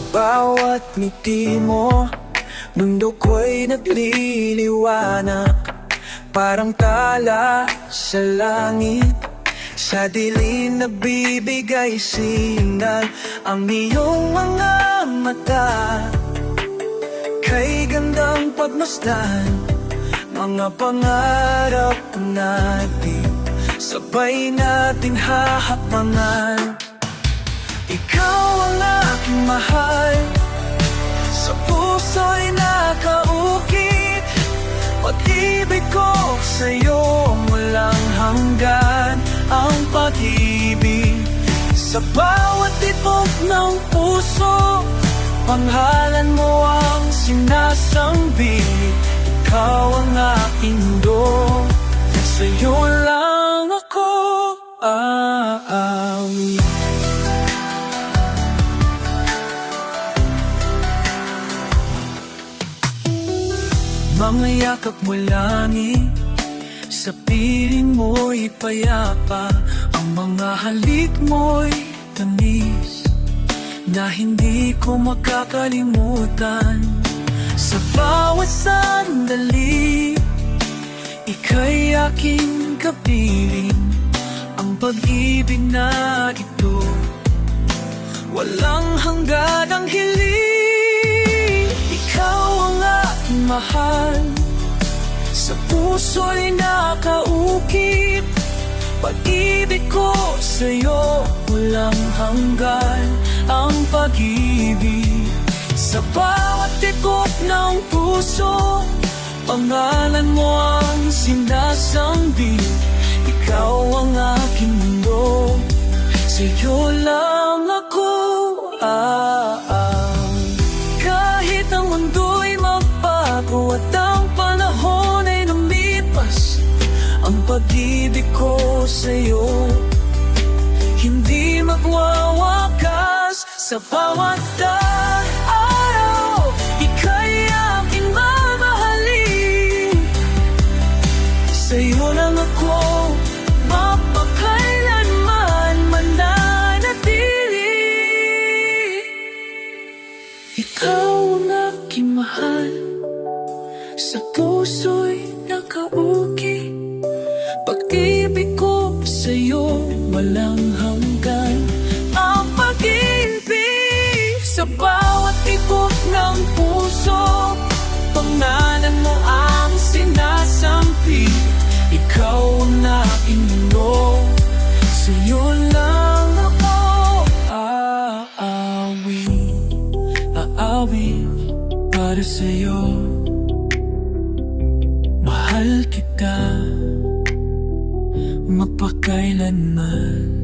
bawat ngiti mo, mundo ko'y nagliliwanag. Parang tala sa langit, sa dilim nagbibigay signal. Ang iyong mga mata, kay gandang pagmasdan. Mga pangarap natin, sabay nating hahapangan. Ikaw ang aking mahal, sa puso'y nakaukit. Pag-ibig ko sa'yo walang hanggan. Ang pag-ibig sa bawat tibok ng puso, pangalan mo ang sinasambit. Ikaw ang aking mundo, sa'yo lang ako aawi. Mga yakap mo langit, sa piling mo'y payapa. Ang mga halik mo'y tamis, na hindi ko makakalimutan. Sa bawat sandali, ika'y aking kapiling. Ang pag-ibig na ito, walang hangganang hiling. Ikaw ang aking mahal, sa puso'y nakaukit. Pag-ibig ko sa'yo walang hanggan. Ang pag-ibig sa bawat tibok ng puso, pangalan mo ang sinasambit. Ikaw ang aking mundo, sa'yo lang ako aawi. Kahit ang mundo'y magbago at ang panahon ay lumipas, ang pag-ibig ko sa'yo hindi magwawakas. Sa bawat araw, ika'y aking mamahalin. Sa'yo lang ako mapakailanman mananatili. Ikaw ang aking mahal, sa puso'y nakaukit. Pag-ibig ko sa'yo walang hanggan. Ang pag-ibig sa bawat tibok ng puso, pangalan mo ang sinasampi. Ikaw ang aking mundo, sa'yo lang ako aawi. Aawi para sa'yo, mahal kita magpakailanman.